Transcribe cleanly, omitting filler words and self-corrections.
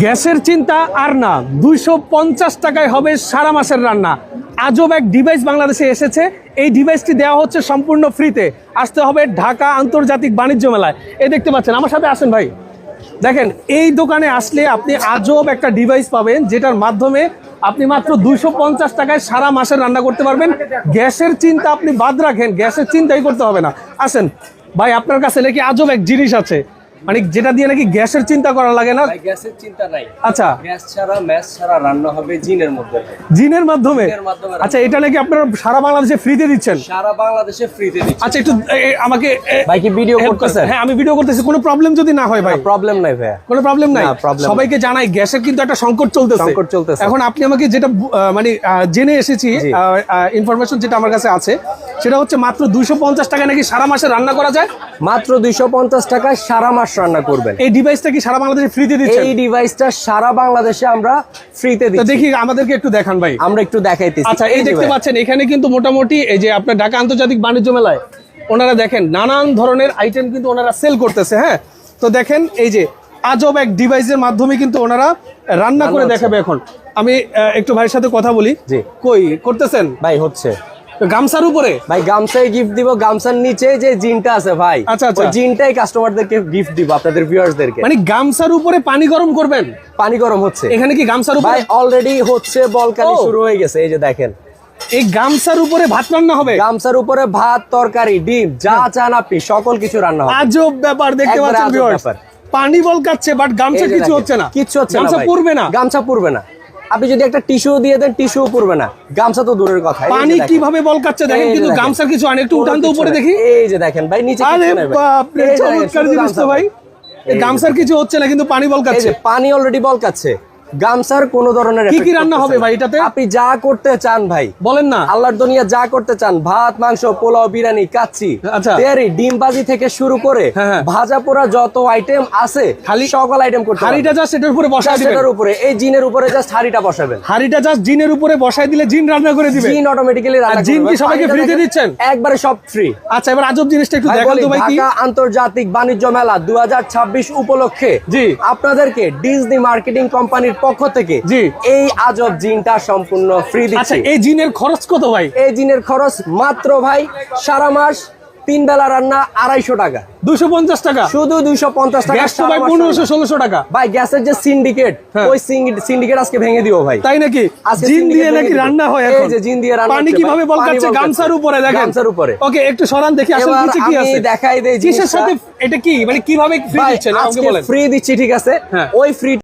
গ্যাসের চিন্তা আর না, 250 টাকায় হবে সারা মাসের রান্না। আজব এক ডিভাইস বাংলাদেশে এসেছে। এই ডিভাইসটি দেওয়া হচ্ছে সম্পূর্ণ ফ্রিতে। আসতে হবে ঢাকা আন্তর্জাতিক বাণিজ্য মেলায়। এই দেখতে পাচ্ছেন, আমার সাথে আসেন ভাই। দেখেন, এই দোকানে আসলে আপনি আজব একটা ডিভাইস পাবেন, যেটার মাধ্যমে আপনি মাত্র 250 টাকায় সারা মাসের রান্না করতে পারবেন। গ্যাসের চিন্তা আপনি বাদ রাখেন, গ্যাসের চিন্তাই করতে হবে না। আসেন ভাই, আপনার কাছে নাকি আজব এক জিনিস আছে, মানে যেটা দিয়ে নাকি গ্যাসের চিন্তা করা লাগে না। গ্যাসের চিন্তা নাই। আচ্ছা, গ্যাস ছাড়া ম্যাচ ছাড়া রান্না হবে জিনের মধ্যে। জিনের মাধ্যমে? আচ্ছা, এটা নাকি আপনারা সারা বাংলাদেশে ফ্রিতে দিচ্ছেন? সারা বাংলাদেশে ফ্রিতে দিচ্ছি। আচ্ছা, একটু আমাকে ভাই কি ভিডিও করতেছেন? হ্যাঁ, আমি ভিডিও করতেছি। কোনো প্রবলেম যদি না হয় ভাই? প্রবলেম নাই ভাই, কোনো প্রবলেম নাই। সবাইকে জানাই, গ্যাসের কিন্তু একটা সংকট চলতেছে। এখন আপনি আমাকে যেটা মানে জেনে এসেছি, ইনফরমেশন যেটা আমার কাছে আছে, সেটা হচ্ছে মাত্র 250 টাকা নাকি সারা মাসে রান্না করা যায়। মাত্র 250 টাকায় সারা মাস রান্না করবেন। এই ডিভাইসটা কি সারা বাংলাদেশে ফ্রিতে দিচ্ছেন? এই ডিভাইসটা সারা বাংলাদেশে আমরা ফ্রিতে দিচ্ছি। দেখি, আমাদেরকে একটু দেখান ভাই। আমরা একটু দেখাইতেছি। আচ্ছা, এই দেখতে পাচ্ছেন, এখানে কিন্তু মোটামুটি এই যে আপনার ঢাকা আন্তর্জাতিক বাণিজ্য মেলায় ওনারা দেখেন নানান ধরনের আইটেম কিন্তু ওনারা সেল করতেছে। হ্যাঁ, তো দেখেন এই যে আজব এক ডিভাইসের মাধ্যমে কিন্তু ওনারা রান্না করে দেখাবে। এখন আমি একটু ভাইয়ের সাথে কথা বলি। জি, কই করতেছেন ভাই? হচ্ছে গামছার উপরে ভাই, গামছাই গিফট দিব। গামছার নিচে যে জিনটা আছে ভাই, আচ্ছা আচ্ছা, ওই জিনটাই কাস্টমারদেরকে গিফট দিব, আপনাদের ভিউয়ার্সদেরকে। মানে গামছার উপরে পানি গরম করবেন? পানি গরম হচ্ছে এখানে কি গামছার উপরে? ভাই অলরেডি হচ্ছে, বলকানি শুরু হয়ে গেছে। এই যে দেখেন, এই গামছার উপরে ভাত রান্না হবে? গামছার উপরে ভাত, তরকারি, ডিম, যা চান আপনি সকল কিছু রান্না হবে। আজব ব্যাপার, দেখতে পাচ্ছেন ভিউয়ার্স। পানি বলকাচ্ছে, বাট গামছা কিছু হচ্ছে না। কিচ্ছু হচ্ছে না, গামছা পুরবে না। গামছা পুরবে না। আপনি যদি একটা টিস্যু দিয়ে দেন, টিস্যু পুরবে না। গামছা তো দূরের কথা। পানি কিভাবে বলকাচ্ছে দেখেন, কিন্তু গামছার কিছু আনে। একটু উঠান তো উপরে দেখি। এই যে দেখেন ভাই, নিচে আরে বাপ রে, চমৎকার জিনিস তো ভাই। এই গামছার কিছু হচ্ছে না, কিন্তু পানি বলকাচ্ছে। পানি অলরেডি বলকাচ্ছে। গামছার কোন ধরনের কি কি রান্না হবে ভাই এটাতে? আপনি যা করতে চান ভাই বলেন না। আল্লাহর দুনিয়া যা করতে চান, ভাত, মাংস, পোলাও, বিরিয়ানি, কাচ্চি, আচ্ছা, তেরি, ডিম ভাজি থেকে শুরু করে ভাজা পোড়া যত আইটেম আছে, খালি সকল আইটেম করতে। হাড়িটা জাস্ট এটার উপরে বসায় দিবেন। এটার উপরে, এই জিনের উপরে জাস্ট হাড়িটা বসাবেন। হাড়িটা জাস্ট জিনের উপরে বসায় দিলে জিন রান্না করে দিবে। জিন অটোমেটিক্যালি রান্না করে। জিন কি সবাইকে ফ্রিতে দিচ্ছেন? একবারে সব ফ্রি। আচ্ছা, এবার আজব জিনিসটা একটু দেখান তো ভাই। কি ঢাকা আন্তর্জাতিক বাণিজ্য মেলা 2026 উপলক্ষে জি আপনাদেরকে ডিজনি মার্কেটিং কোম্পানির পক্ষ থেকে এই আজব জিনটা সম্পূর্ণ ফ্রি দিচ্ছি। আচ্ছা, এই জিনের খরচ কত ভাই? এই জিনের খরচ মাত্র ভাই সারা মাস 3 বেলা রান্না 250 টাকা। 250 টাকা? শুধু 250 টাকা। গ্যাস তো ভাই 1500-1600 টাকা। ভাই গ্যাসের যে সিন্ডিকেট, ওই সিন্ডিকেট আজকে ভেঙে দিও ভাই। তাই নাকি? জিন দিয়ে নাকি রান্না হয় এখন? এই যে জিন দিয়ে রান্না। পানি কিভাবে বলকাচ্ছে গামছার উপরে দেখেন। গামছার উপরে। ওকে, একটু সরান দেখি আসলে নিচে কি আছে। আমি দেখাই দেই কিসের সাথে এটা কি, মানে কিভাবে ফ্রি দিচ্ছেন আমাকে বলেন। ফ্রি দিচ্ছি, ঠিক আছে? ওই ফ্রি